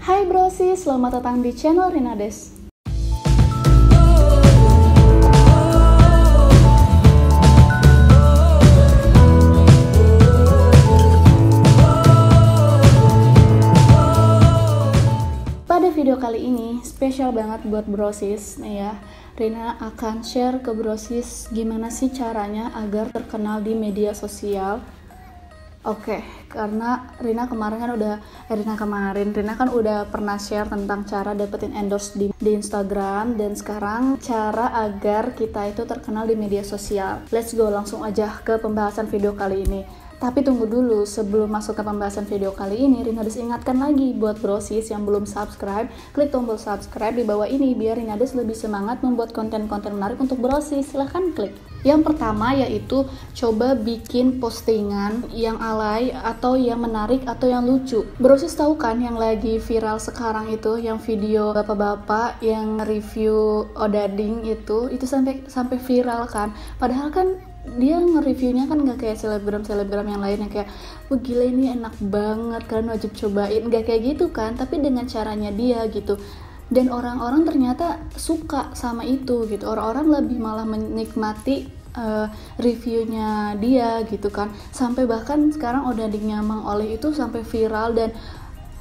Hai Brosis, selamat datang di channel Rinades. Pada video kali ini spesial banget buat Brosis nih ya. Rina akan share ke Brosis gimana sih caranya agar terkenal di media sosial. Oke, karena Rina kan udah pernah share tentang cara dapetin endorse di Instagram, dan sekarang cara agar kita itu terkenal di media sosial. Let's go, langsung aja ke pembahasan video kali ini. Tapi tunggu dulu, sebelum masuk ke pembahasan video kali ini, Rinades ingatkan lagi buat Brosis yang belum subscribe, klik tombol subscribe di bawah ini biar Rinades lebih semangat membuat konten-konten menarik untuk Brosis. Silahkan klik. Yang pertama yaitu coba bikin postingan yang alay atau yang menarik atau yang lucu. Brosis tahu kan yang lagi viral sekarang itu, yang video bapak-bapak yang review odading itu sampai viral kan. Padahal kan dia nge-reviewnya kan nggak kayak selebgram yang lain yang kayak wah gila ini enak banget kalian wajib cobain, nggak kayak gitu kan, tapi dengan caranya dia gitu, dan orang-orang ternyata suka sama itu gitu. Orang-orang lebih malah menikmati reviewnya dia gitu kan, sampai bahkan sekarang odadingnya Mang Oleh itu sampai viral dan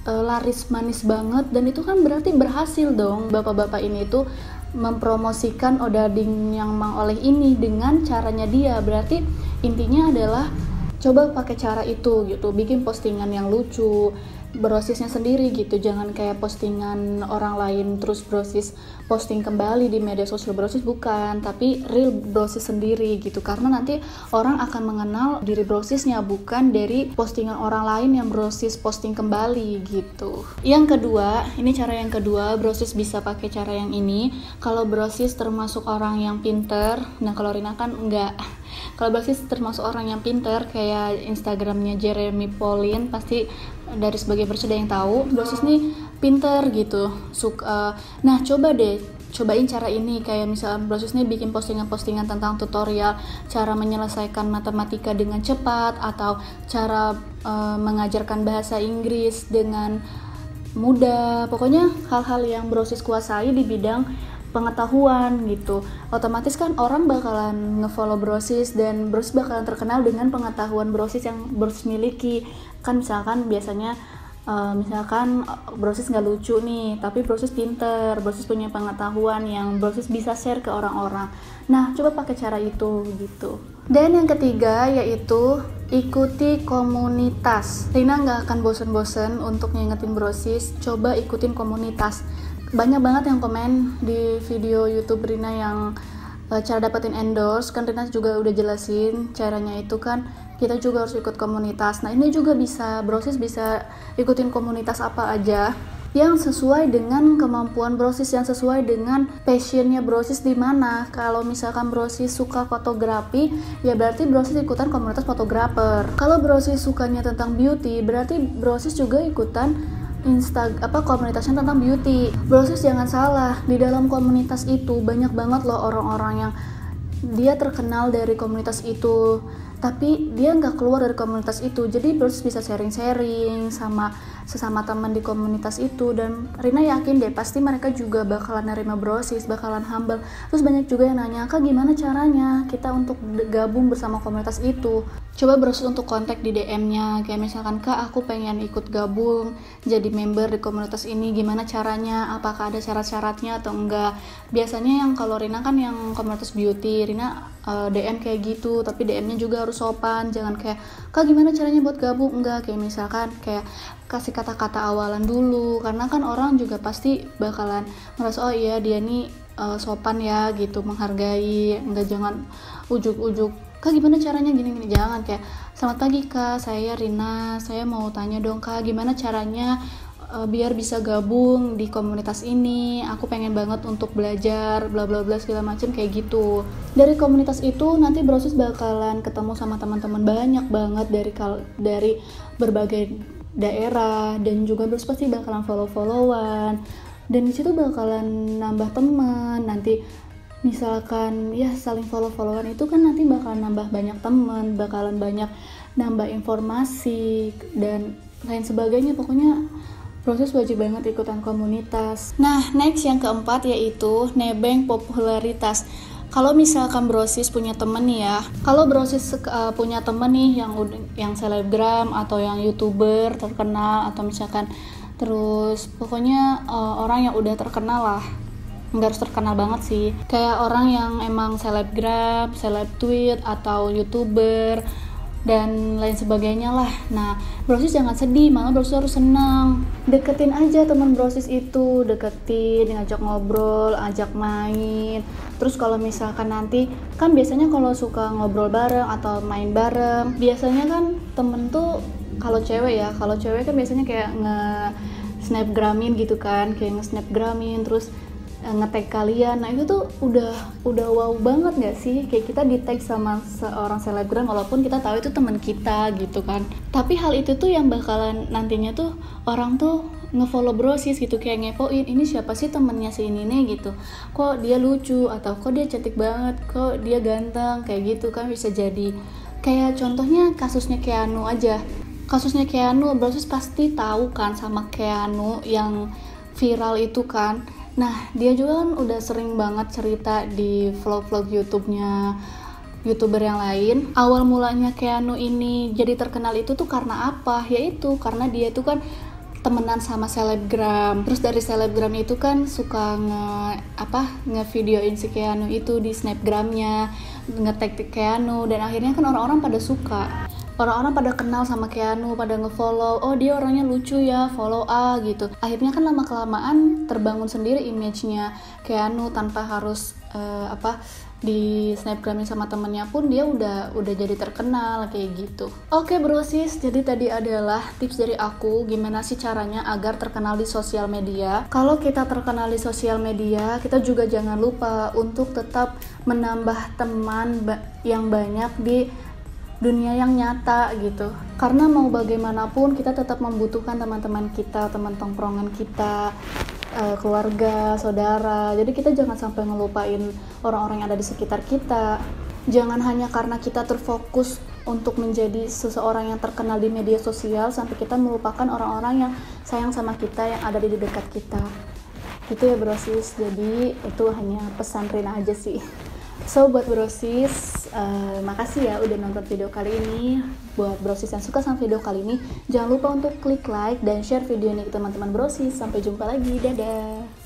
laris manis banget, dan itu kan berarti berhasil dong. Bapak-bapak ini tuh mempromosikan odading yang Mang Oleh ini dengan caranya dia. Berarti intinya adalah coba pakai cara itu gitu, bikin postingan yang lucu Brosisnya sendiri gitu, jangan kayak postingan orang lain terus Brosis posting kembali di media sosial Brosis, bukan, tapi real Brosis sendiri gitu, karena nanti orang akan mengenal diri Brosisnya, bukan dari postingan orang lain yang Brosis posting kembali gitu. Yang kedua, ini cara yang kedua, Brosis bisa pakai cara yang ini kalau Brosis termasuk orang yang pinter. Nah kalau Rina kan enggak. Kalau Brosis termasuk orang yang pinter, kayak Instagramnya Jeremy Pauline, pasti dari sebagai Brosis ada yang tahu Brosis nih pinter gitu. Nah cobain cara ini, kayak misalnya Brosis nih bikin postingan-postingan tentang tutorial cara menyelesaikan matematika dengan cepat, atau cara mengajarkan bahasa Inggris dengan mudah. Pokoknya hal-hal yang Brosis kuasai di bidang pengetahuan gitu. Otomatis kan orang bakalan ngefollow Brosis, dan Brosis bakalan terkenal dengan pengetahuan Brosis yang Brosis miliki. Kan misalkan biasanya misalkan Brosis nggak lucu nih, tapi Brosis pinter, Brosis punya pengetahuan yang Brosis bisa share ke orang-orang. Nah coba pakai cara itu gitu. Dan yang ketiga yaitu ikuti komunitas. Rina nggak akan bosen-bosen untuk ngingetin Brosis, coba ikutin komunitas. Banyak banget yang komen di video YouTube Rina yang cara dapetin endorse, kan Rina juga udah jelasin caranya itu kan kita juga harus ikut komunitas. Nah ini juga bisa, Brosis bisa ikutin komunitas apa aja yang sesuai dengan kemampuan Brosis, yang sesuai dengan passionnya Brosis di mana. Kalau misalkan Brosis suka fotografi, ya berarti Brosis ikutan komunitas fotografer. Kalau Brosis sukanya tentang beauty, berarti Brosis juga ikutan komunitasnya tentang beauty. Brosis jangan salah, di dalam komunitas itu banyak banget loh orang-orang yang dia terkenal dari komunitas itu, tapi dia nggak keluar dari komunitas itu. Jadi Brosis bisa sharing-sharing sama sesama teman di komunitas itu, dan Rina yakin deh pasti mereka juga bakalan nerima Brosis, bakalan humble. Terus banyak juga yang nanya, Kak gimana caranya kita untuk gabung bersama komunitas itu? Coba Brosis untuk kontak di DM-nya, kayak misalkan Kak aku pengen ikut gabung jadi member di komunitas ini, gimana caranya, apakah ada syarat-syaratnya atau enggak. Biasanya yang kalau Rina kan yang komunitas beauty, Rina DM kayak gitu, tapi DM-nya juga harus sopan, jangan kayak Kak gimana caranya buat gabung, enggak, kayak misalkan kayak kasih kata-kata awalan dulu, karena kan orang juga pasti bakalan merasa oh iya dia nih sopan ya gitu, menghargai, enggak jangan ujuk-ujuk Kak gimana caranya gini-gini, jangan kayak selamat pagi Kak, saya Rina, saya mau tanya dong Kak gimana caranya biar bisa gabung di komunitas ini, aku pengen banget untuk belajar bla bla bla segala macam kayak gitu. Dari komunitas itu nanti Brosis bakalan ketemu sama teman-teman banyak banget dari berbagai daerah, dan juga Brosis pasti bakalan follow-followan, dan di situ bakalan nambah teman. Nanti misalkan ya saling follow-followan itu kan nanti bakalan nambah banyak teman, bakalan banyak nambah informasi dan lain sebagainya. Pokoknya Brosis wajib banget ikutan komunitas. Nah, next yang keempat yaitu nebeng popularitas. Kalau misalkan Brosis punya temen nih ya, kalau Brosis punya temen nih yang selebgram atau yang YouTuber terkenal atau misalkan terus pokoknya orang yang udah terkenal lah, nggak harus terkenal banget sih, kayak orang yang emang selebgram, seleb tweet atau YouTuber dan lain sebagainya lah. Nah, Brosis jangan sedih, malah Brosis harus senang. Deketin aja teman Brosis itu, deketin, ngajak ngobrol, ajak main. Terus kalau misalkan nanti, kan biasanya kalau suka ngobrol bareng atau main bareng, biasanya kan temen tuh, kalau cewek kan biasanya kayak nge-snapgramin gitu kan, kayak nge-snapgramin, terus nge-tag kalian. Nah itu tuh udah wow banget gak sih, kayak kita di-tag sama seorang selebgram walaupun kita tahu itu teman kita gitu kan. Tapi hal itu tuh yang bakalan nantinya tuh orang tuh nge-follow Brosis gitu, kayak ngepoin ini siapa sih temennya si ini nih gitu, kok dia lucu atau kok dia cantik banget, kok dia ganteng, kayak gitu kan bisa jadi. Kayak contohnya kasusnya Keanu aja. Kasusnya Keanu, Brosis pasti tahu kan sama Keanu yang viral itu kan. Nah, dia juga kan udah sering banget cerita di vlog-vlog YouTube-nya YouTuber yang lain. Awal mulanya Keanu ini jadi terkenal itu tuh karena apa? Yaitu karena dia tuh kan temenan sama selebgram. Terus dari selebgram itu kan suka nge-videoin si Keanu itu di snapgramnya, nge-tag Keanu, dan akhirnya kan orang-orang pada suka. Orang-orang pada kenal sama Keanu, pada nge-follow, oh dia orangnya lucu ya, follow gitu. Akhirnya kan lama-kelamaan terbangun sendiri image-nya Keanu tanpa harus di snapgramin sama temennya pun dia udah jadi terkenal kayak gitu. Oke Brosis, jadi tadi adalah tips dari aku gimana sih caranya agar terkenal di sosial media. Kalau kita terkenal di sosial media, kita juga jangan lupa untuk tetap menambah teman yang banyak di dunia yang nyata gitu, karena mau bagaimanapun kita tetap membutuhkan teman-teman kita, teman tongkrongan kita, keluarga, saudara. Jadi kita jangan sampai ngelupain orang-orang yang ada di sekitar kita. Jangan hanya karena kita terfokus untuk menjadi seseorang yang terkenal di media sosial sampai kita melupakan orang-orang yang sayang sama kita, yang ada di dekat kita. Gitu ya Brosis, jadi itu hanya pesan Rina aja sih. So buat Brosis, makasih ya udah nonton video kali ini. Buat Brosis yang suka sama video kali ini, jangan lupa untuk klik like dan share video ini ke teman-teman Brosis. Sampai jumpa lagi, dadah.